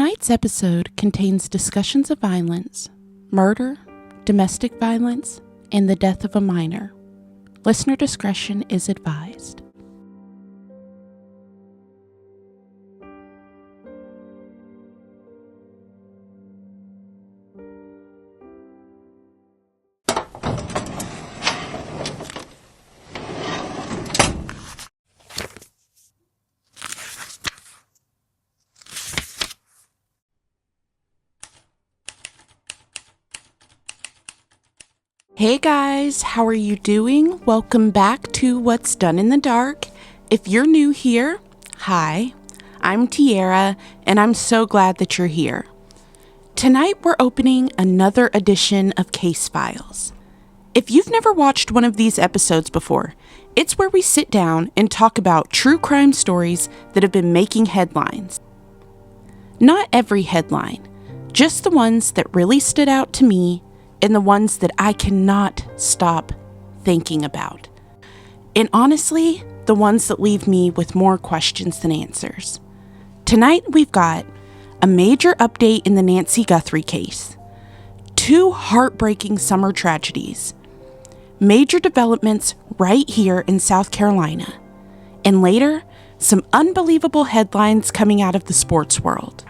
Tonight's episode contains discussions of violence, murder, domestic violence, and the death of a minor. Listener discretion is advised. Hey guys, how are you doing? Welcome back to What's Done in the Dark. If you're new here, hi, I'm Tiara, and I'm so glad that you're here. Tonight we're opening another edition of Case Files. If you've never watched one of these episodes before, it's where we sit down and talk about true crime stories that have been making headlines. Not every headline, just the ones that really stood out to me and the ones that I cannot stop thinking about. And honestly, the ones that leave me with more questions than answers. Tonight we've got a major update in the Nancy Guthrie case, 2 heartbreaking summer tragedies, major developments right here in South Carolina, and later, some unbelievable headlines coming out of the sports world.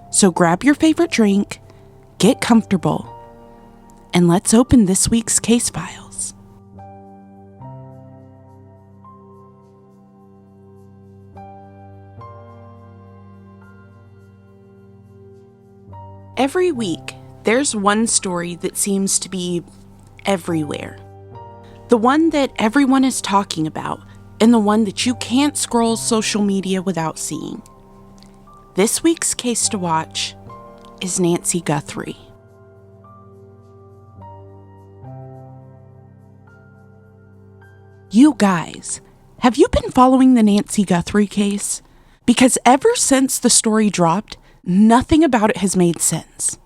So grab your favorite drink, get comfortable, and let's open this week's case files. Every week, there's one story that seems to be everywhere. The one that everyone is talking about, and the one that you can't scroll social media without seeing. This week's case to watch is Nancy Guthrie. You guys, have you been following the Nancy Guthrie case? Because ever since the story dropped, nothing about it has made sense.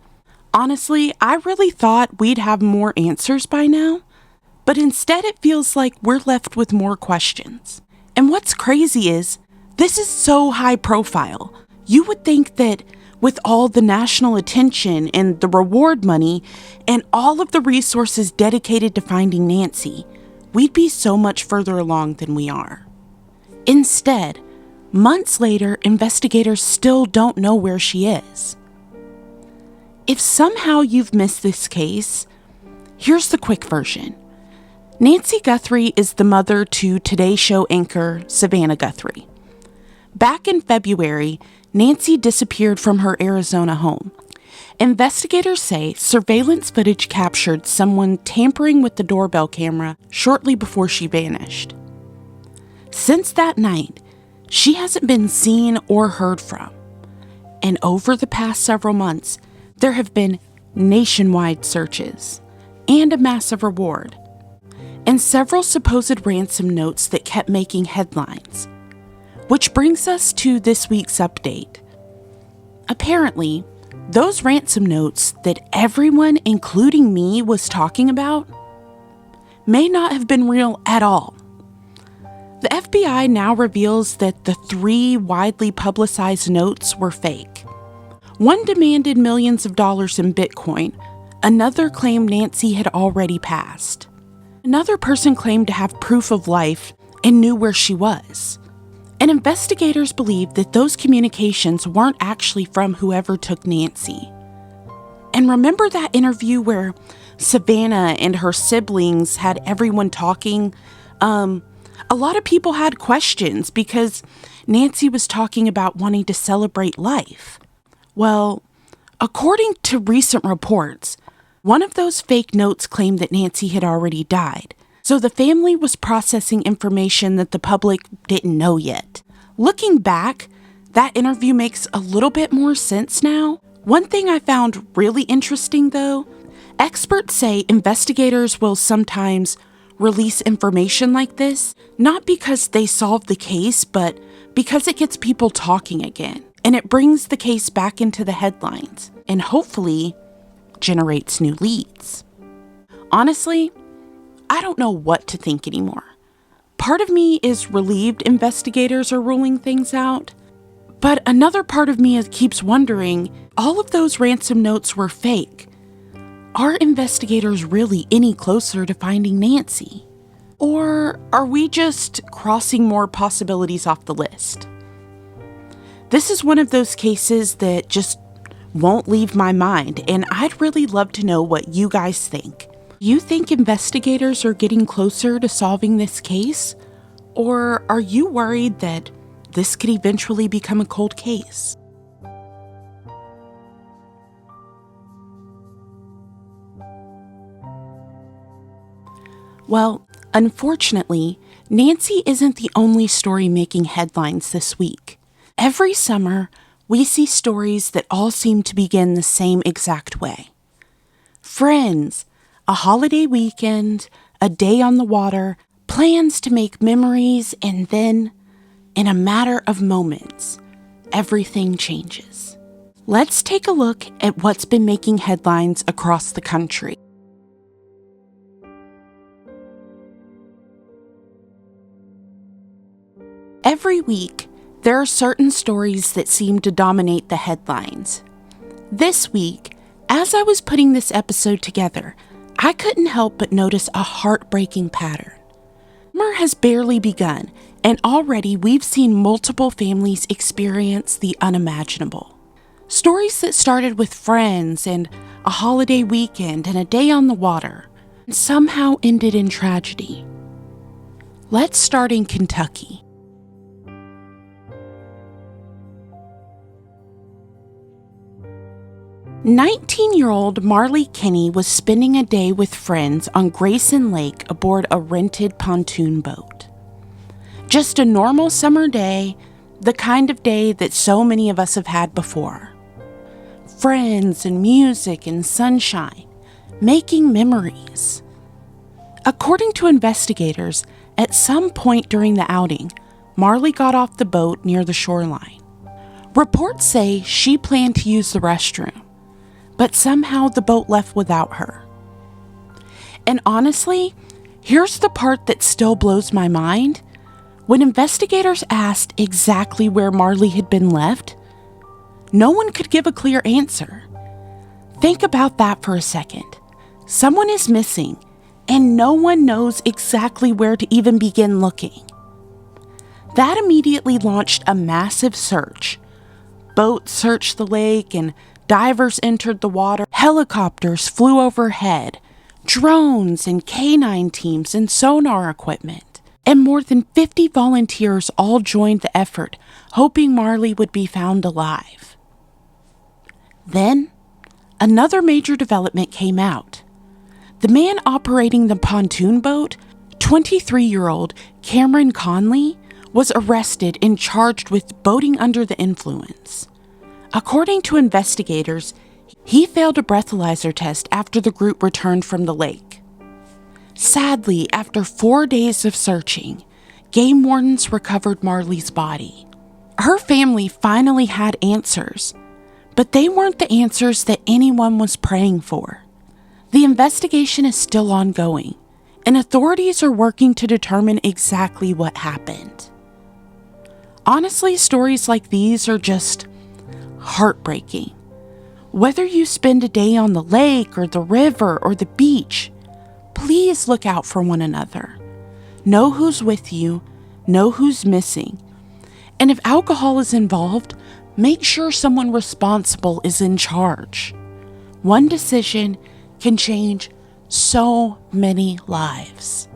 Honestly, I really thought we'd have more answers by now, but instead it feels like we're left with more questions. And what's crazy is, this is so high profile. You would think that with all the national attention and the reward money and all of the resources dedicated to finding Nancy, we'd be so much further along than we are. Instead, months later, investigators still don't know where she is. If somehow you've missed this case, here's the quick version. Nancy Guthrie is the mother to Today Show anchor Javeayah Guthrie. Back in February, Nancy disappeared from her Arizona home. Investigators say surveillance footage captured someone tampering with the doorbell camera shortly before she vanished. Since that night, she hasn't been seen or heard from. And over the past several months, there have been nationwide searches and a massive reward, and several supposed ransom notes that kept making headlines. Which brings us to this week's update. Apparently, those ransom notes that everyone, including me, was talking about may not have been real at all. The FBI now reveals that the 3 widely publicized notes were fake. One demanded millions of dollars in Bitcoin. Another claimed Nancy had already passed. Another person claimed to have proof of life and knew where she was. And investigators believe that those communications weren't actually from whoever took Nancy. And remember that interview where Savannah and her siblings had everyone talking? A lot of people had questions because Nancy was talking about wanting to celebrate life. Well, according to recent reports, one of those fake notes claimed that Nancy had already died. So the family was processing information that the public didn't know yet. Looking back, that interview makes a little bit more sense now. One thing I found really interesting though, experts say investigators will sometimes release information like this, not because they solve the case, but because it gets people talking again. And it brings the case back into the headlines and hopefully generates new leads. Honestly, I don't know what to think anymore. Part of me is relieved investigators are ruling things out, But another part of me keeps wondering, all of those ransom notes were fake. Are investigators really any closer to finding Nancy? Or are we just crossing more possibilities off the list? This is one of those cases that just won't leave my mind, and I'd really love to know what you guys think. You think investigators are getting closer to solving this case? Or are you worried that this could eventually become a cold case? Well, unfortunately, Nancy isn't the only story making headlines this week. Every summer, we see stories that all seem to begin the same exact way. Friends, a holiday weekend, a day on the water, plans to make memories, and then, in a matter of moments, everything changes. Let's take a look at what's been making headlines across the country. Every week, there are certain stories that seem to dominate the headlines. This week, as I was putting this episode together, I couldn't help but notice a heartbreaking pattern. Summer has barely begun, and already we've seen multiple families experience the unimaginable. Stories that started with friends and a holiday weekend and a day on the water, and somehow ended in tragedy. Let's start in Kentucky. 19-year-old Marley Kinney was spending a day with friends on Grayson Lake aboard a rented pontoon boat. Just a normal summer day, the kind of day that so many of us have had before. Friends and music and sunshine, making memories. According to investigators, at some point during the outing, Marley got off the boat near the shoreline. Reports say she planned to use the restroom, but somehow the boat left without her. And honestly, here's the part that still blows my mind. When investigators asked exactly where Marley had been left, no one could give a clear answer. Think about that for a second. Someone is missing, and no one knows exactly where to even begin looking. That immediately launched a massive search. Boats searched the lake, and divers entered the water, helicopters flew overhead, drones and canine teams and sonar equipment, and more than 50 volunteers all joined the effort, hoping Marley would be found alive. Then, another major development came out. The man operating the pontoon boat, 23-year-old Cameron Conley, was arrested and charged with boating under the influence. According to investigators, he failed a breathalyzer test after the group returned from the lake. Sadly, after 4 days of searching, game wardens recovered Marley's body. Her family finally had answers, but they weren't the answers that anyone was praying for. The investigation is still ongoing, and authorities are working to determine exactly what happened. Honestly, stories like these are just heartbreaking. Whether you spend a day on the lake or the river or the beach, please look out for one another. Know who's with you, know who's missing, and if alcohol is involved, make sure someone responsible is in charge. One decision can change so many lives.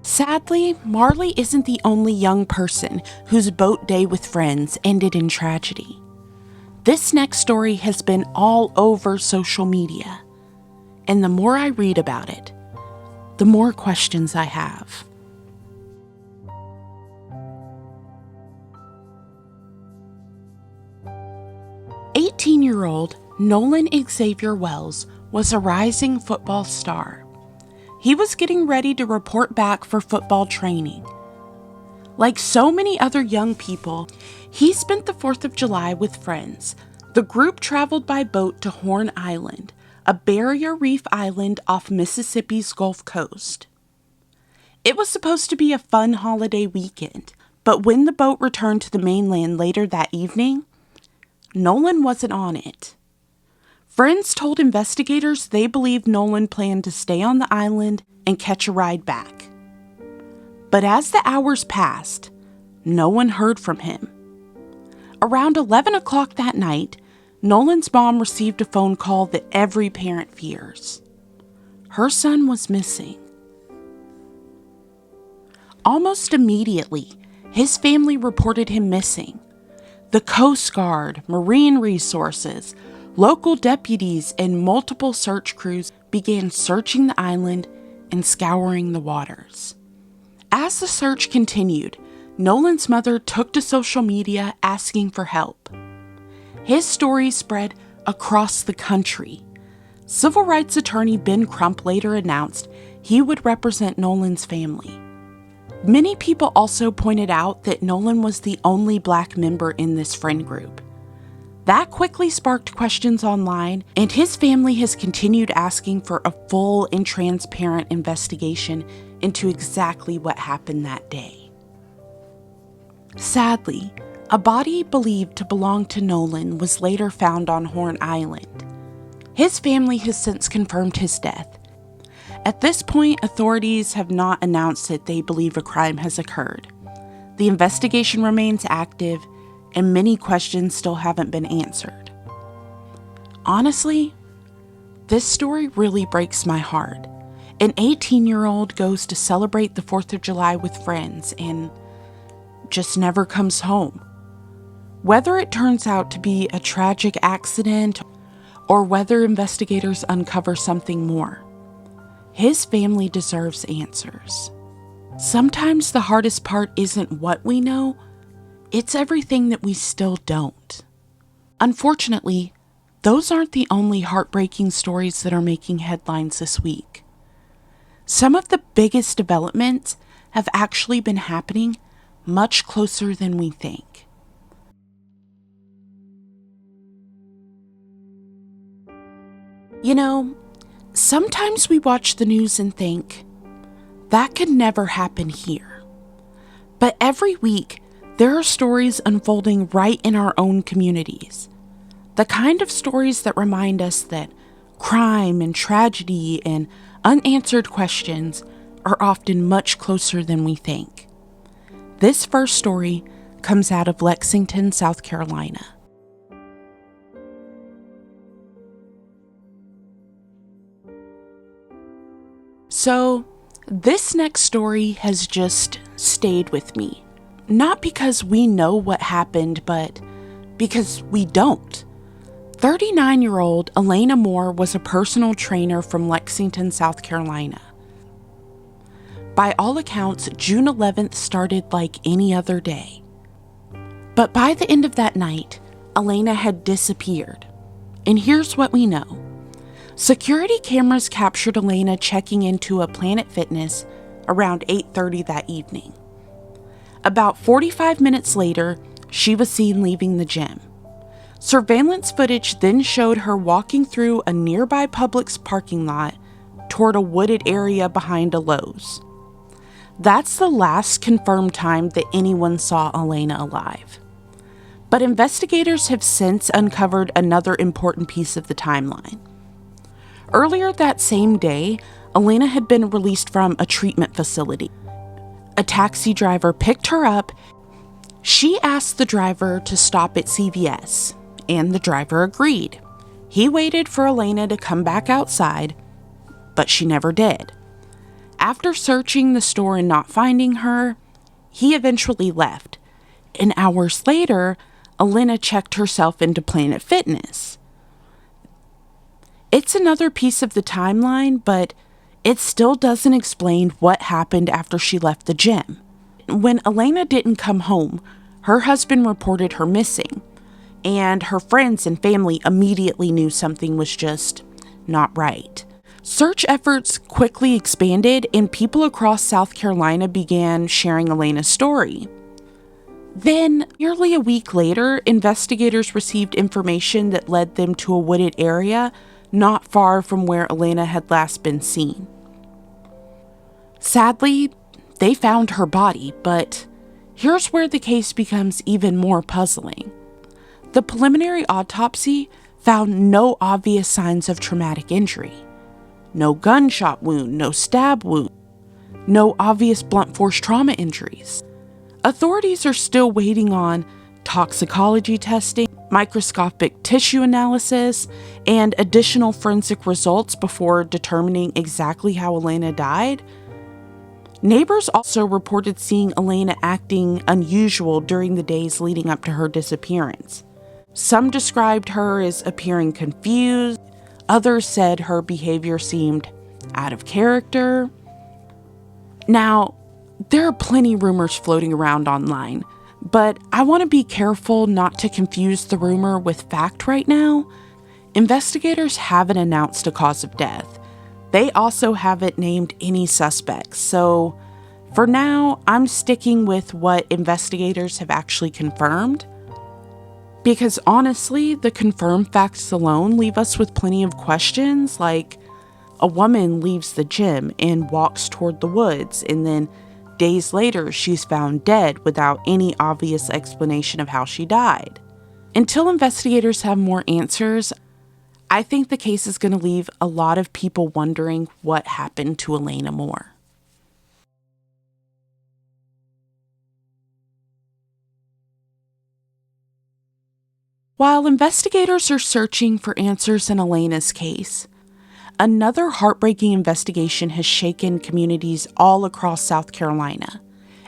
Sadly, Marley isn't the only young person whose boat day with friends ended in tragedy. This next story has been all over social media, and the more I read about it, the more questions I have. "18-year-old Nolan Xavier Wells was a rising football star. He was getting ready to report back for football training. Like so many other young people, he spent the 4th of July with friends. The group traveled by boat to Horn Island, a barrier reef island off Mississippi's Gulf Coast. It was supposed to be a fun holiday weekend, but when the boat returned to the mainland later that evening, Nolan wasn't on it. Friends told investigators they believed Nolan planned to stay on the island and catch a ride back. But as the hours passed, no one heard from him. Around 11 o'clock that night, Nolan's mom received a phone call that every parent fears. Her son was missing. Almost immediately, his family reported him missing. The Coast Guard, Marine Resources, local deputies, and multiple search crews began searching the island and scouring the waters. As the search continued, Nolan's mother took to social media asking for help. His story spread across the country. Civil rights attorney Ben Crump later announced he would represent Nolan's family. Many people also pointed out that Nolan was the only Black member in this friend group. That quickly sparked questions online, and his family has continued asking for a full and transparent investigation into exactly what happened that day. Sadly, a body believed to belong to Nolan was later found on Horn Island. His family has since confirmed his death. At this point, authorities have not announced that they believe a crime has occurred. The investigation remains active, and many questions still haven't been answered. Honestly, this story really breaks my heart. An 18-year-old goes to celebrate the 4th of July with friends and just never comes home. Whether it turns out to be a tragic accident or whether investigators uncover something more, his family deserves answers. Sometimes the hardest part isn't what we know, it's everything that we still don't. Unfortunately, those aren't the only heartbreaking stories that are making headlines this week. Some of the biggest developments have actually been happening much closer than we think. You know, sometimes we watch the news and think, that could never happen here. But every week, there are stories unfolding right in our own communities. The kind of stories that remind us that crime and tragedy and unanswered questions are often much closer than we think. This first story comes out of Lexington, South Carolina. So, this next story has just stayed with me. Not because we know what happened, but because we don't. 39-year-old Elena Moore was a personal trainer from Lexington, South Carolina. By all accounts, June 11th started like any other day. But by the end of that night, Elena had disappeared. And here's what we know. Security cameras captured Elena checking into a Planet Fitness around 8:30 that evening. About 45 minutes later, she was seen leaving the gym. Surveillance footage then showed her walking through a nearby Publix parking lot toward a wooded area behind a Lowe's. That's the last confirmed time that anyone saw Elena alive. But investigators have since uncovered another important piece of the timeline. Earlier that same day, Elena had been released from a treatment facility. A taxi driver picked her up. She asked the driver to stop at CVS, and the driver agreed. He waited for Elena to come back outside, but she never did. After searching the store and not finding her, he eventually left. And hours later, Elena checked herself into Planet Fitness. It's another piece of the timeline, but it still doesn't explain what happened after she left the gym. When Elena didn't come home, her husband reported her missing, and her friends and family immediately knew something was just not right. Search efforts quickly expanded, and people across South Carolina began sharing Elena's story. Then, nearly a week later, investigators received information that led them to a wooded area not far from where Elena had last been seen. Sadly, they found her body, but here's where the case becomes even more puzzling. The preliminary autopsy found no obvious signs of traumatic injury. No gunshot wound, no stab wound, no obvious blunt force trauma injuries. Authorities are still waiting on toxicology testing, microscopic tissue analysis, and additional forensic results before determining exactly how Elena died. Neighbors also reported seeing Elena acting unusual during the days leading up to her disappearance. Some described her as appearing confused. Others said her behavior seemed out of character. Now, there are plenty rumors floating around online, but I want to be careful not to confuse the rumor with fact right now. Investigators haven't announced a cause of death. They also haven't named any suspects, so for now, I'm sticking with what investigators have actually confirmed. Because honestly, the confirmed facts alone leave us with plenty of questions, like a woman leaves the gym and walks toward the woods, and then days later she's found dead without any obvious explanation of how she died. Until investigators have more answers, I think the case is going to leave a lot of people wondering what happened to Elena Moore. While investigators are searching for answers in Elena's case, another heartbreaking investigation has shaken communities all across South Carolina.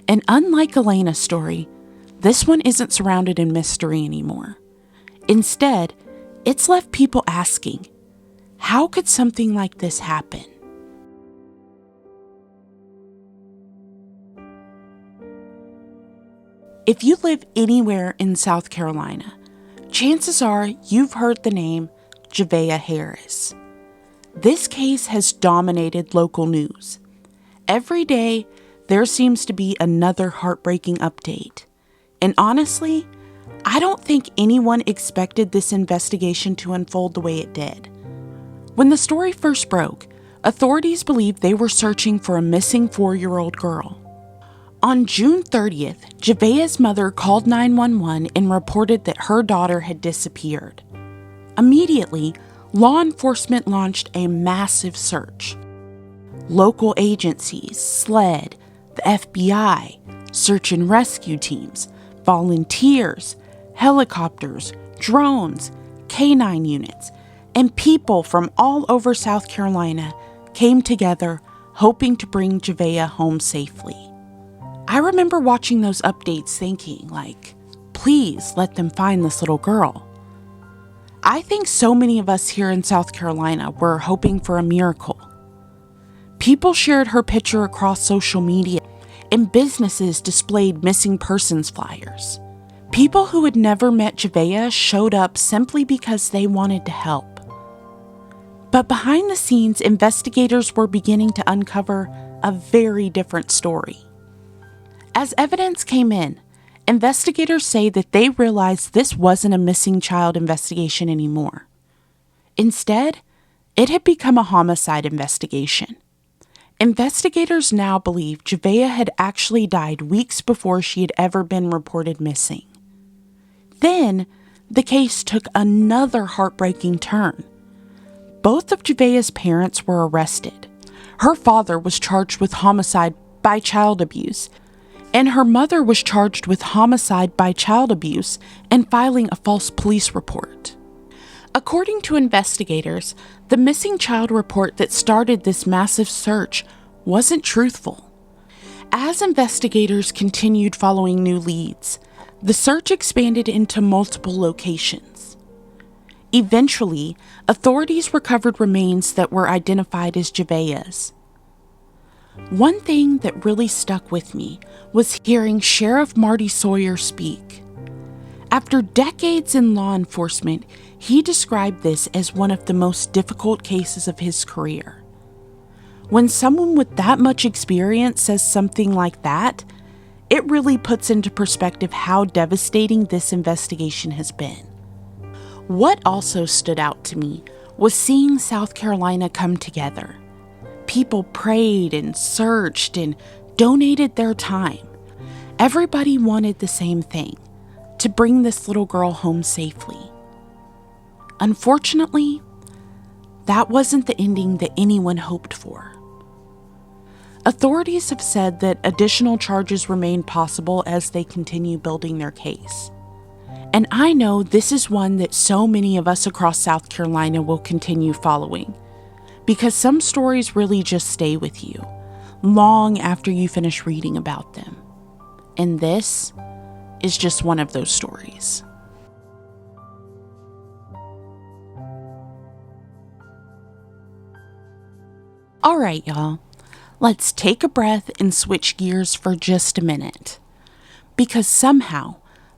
And unlike Elena's story, this one isn't surrounded in mystery anymore. Instead, it's left people asking, how could something like this happen? If you live anywhere in South Carolina, chances are you've heard the name Javeayah Harris. This case has dominated local news. Every day, there seems to be another heartbreaking update. And honestly, I don't think anyone expected this investigation to unfold the way it did. When the story first broke, authorities believed they were searching for a missing 4-year-old girl. On June 30th, Javeayah's mother called 911 and reported that her daughter had disappeared. Immediately, law enforcement launched a massive search. Local agencies, SLED, the FBI, search and rescue teams, volunteers, helicopters, drones, canine units, and people from all over South Carolina came together hoping to bring Javeayah home safely. I remember watching those updates thinking, please let them find this little girl. I think so many of us here in South Carolina were hoping for a miracle. People shared her picture across social media, and businesses displayed missing persons flyers. People who had never met Javeayah showed up simply because they wanted to help. But behind the scenes, investigators were beginning to uncover a very different story. As evidence came in, investigators say that they realized this wasn't a missing child investigation anymore. Instead, it had become a homicide investigation. Investigators now believe Javeayah had actually died weeks before she had ever been reported missing. Then, the case took another heartbreaking turn. Both of Javeayah's parents were arrested. Her father was charged with homicide by child abuse, and her mother was charged with homicide by child abuse and filing a false police report. According to investigators, the missing child report that started this massive search wasn't truthful. As investigators continued following new leads, the search expanded into multiple locations. Eventually, authorities recovered remains that were identified as Javeayah's. One thing that really stuck with me was hearing Sheriff Marty Sawyer speak. After decades in law enforcement, he described this as one of the most difficult cases of his career. When someone with that much experience says something like that, it really puts into perspective how devastating this investigation has been. What also stood out to me was seeing South Carolina come together. People prayed and searched and donated their time. Everybody wanted the same thing, to bring this little girl home safely. Unfortunately, that wasn't the ending that anyone hoped for. Authorities have said that additional charges remain possible as they continue building their case. And I know this is one that so many of us across South Carolina will continue following, because some stories really just stay with you long after you finish reading about them. And this is just one of those stories. All right, y'all. Let's take a breath and switch gears for just a minute. Because somehow,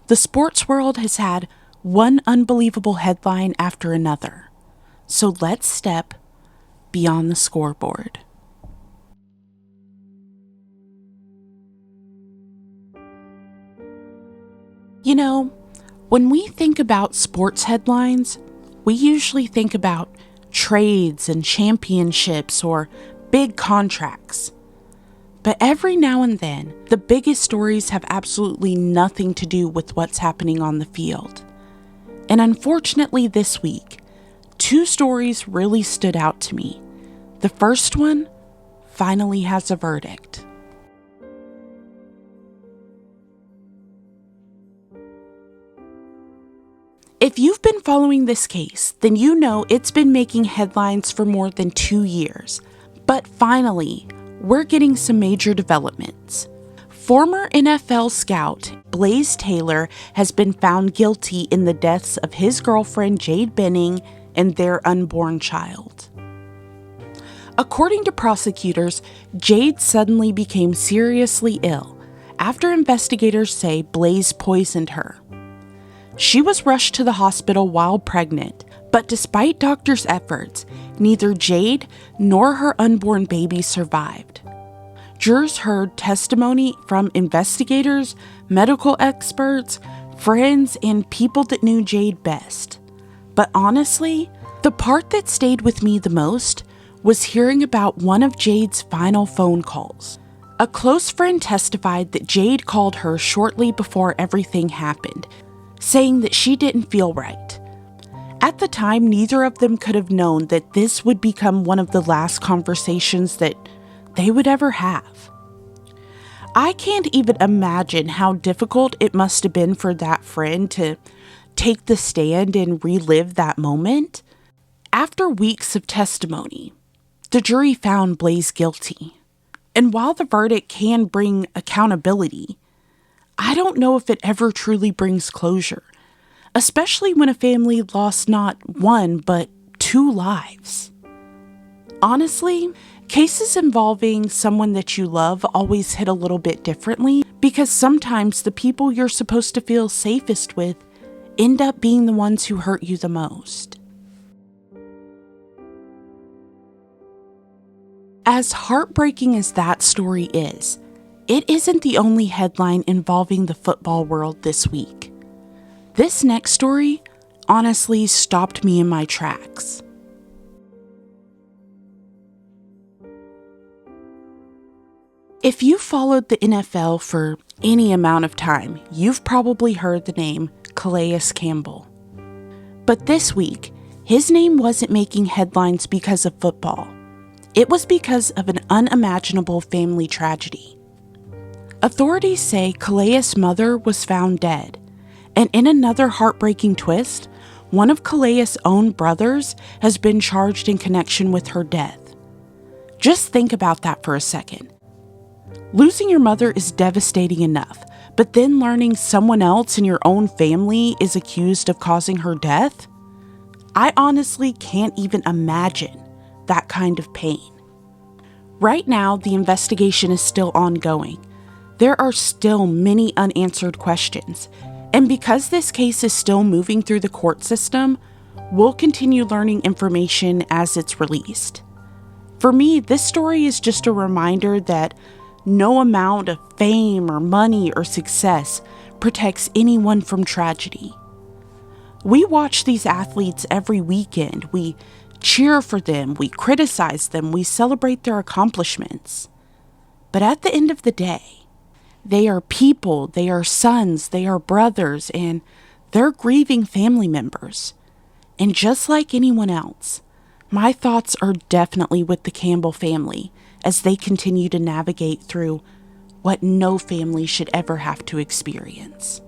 the sports world has had one unbelievable headline after another. So let's step beyond the scoreboard. You know, when we think about sports headlines, we usually think about trades and championships or big contracts. But every now and then, the biggest stories have absolutely nothing to do with what's happening on the field. And unfortunately this week, 2 stories really stood out to me. The first one finally has a verdict. If you've been following this case, then you know it's been making headlines for more than 2 years. But finally, we're getting some major developments. Former NFL scout Blaze Taylor has been found guilty in the deaths of his girlfriend Jade Benning and their unborn child. According to prosecutors, Jade suddenly became seriously ill after investigators say Blaze poisoned her. She was rushed to the hospital while pregnant, but despite doctors' efforts, neither Jade nor her unborn baby survived. Jurors heard testimony from investigators, medical experts, friends, and people that knew Jade best. But honestly, the part that stayed with me the most was hearing about one of Jade's final phone calls. A close friend testified that Jade called her shortly before everything happened, saying that she didn't feel right. At the time, neither of them could have known that this would become one of the last conversations that they would ever have. I can't even imagine how difficult it must have been for that friend to take the stand and relive that moment. After weeks of testimony, the jury found Blaze guilty. And while the verdict can bring accountability, I don't know if it ever truly brings closure, especially when a family lost not 1 but 2 lives. Honestly, cases involving someone that you love always hit a little bit differently because sometimes the people you're supposed to feel safest with end up being the ones who hurt you the most. As heartbreaking as that story is, it isn't the only headline involving the football world this week. This next story honestly stopped me in my tracks. If you followed the NFL for any amount of time, you've probably heard the name Calais Campbell. But this week, his name wasn't making headlines because of football. It was because of an unimaginable family tragedy. Authorities say Calais' mother was found dead, and in another heartbreaking twist, one of Calais' own brothers has been charged in connection with her death. Just think about that for a second. Losing your mother is devastating enough, but then learning someone else in your own family is accused of causing her death? I honestly can't even imagine that kind of pain. Right now, the investigation is still ongoing. There are still many unanswered questions, and because this case is still moving through the court system, we'll continue learning information as it's released. For me, this story is just a reminder that no amount of fame or money or success protects anyone from tragedy. We watch these athletes every weekend. We cheer for them, we criticize them, we celebrate their accomplishments. But at the end of the day, they are people, they are sons, they are brothers, and they're grieving family members. And just like anyone else, my thoughts are definitely with the Campbell family as they continue to navigate through what no family should ever have to experience.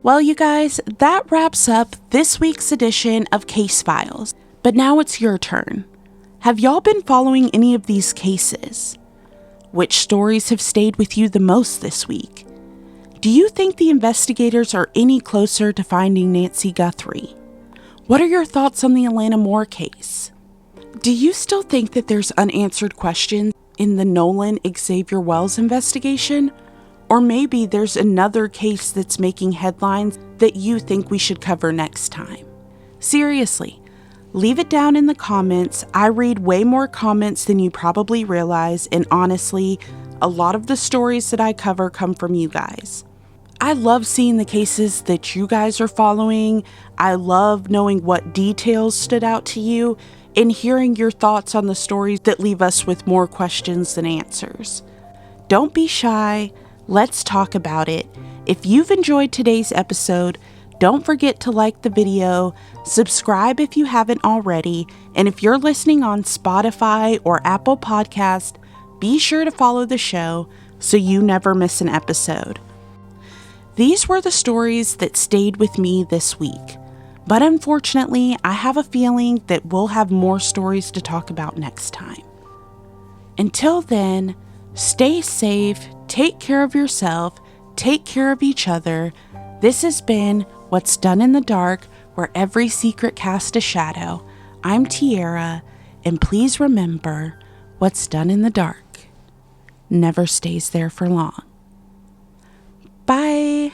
Well, you guys, that wraps up this week's edition of Case Files. But now it's your turn. Have y'all been following any of these cases? Which stories have stayed with you the most this week? Do you think the investigators are any closer to finding Nancy Guthrie? What are your thoughts on the Elena Moore case? Do you still think that there's unanswered questions in the Nolan Xavier Wells investigation? Or maybe there's another case that's making headlines that you think we should cover next time. Seriously, leave it down in the comments. I read way more comments than you probably realize, and honestly, a lot of the stories that I cover come from you guys. I love seeing the cases that you guys are following. I love knowing what details stood out to you and hearing your thoughts on the stories that leave us with more questions than answers. Don't be shy. Let's talk about it. If you've enjoyed today's episode, don't forget to like the video, subscribe if you haven't already, and if you're listening on Spotify or Apple Podcast, be sure to follow the show so you never miss an episode. These were the stories that stayed with me this week, but unfortunately, I have a feeling that we'll have more stories to talk about next time. Until then, stay safe, take care of yourself, take care of each other. This has been What's Done in the Dark, where every secret casts a shadow. I'm Tiara, and please remember, what's done in the dark never stays there for long. Bye.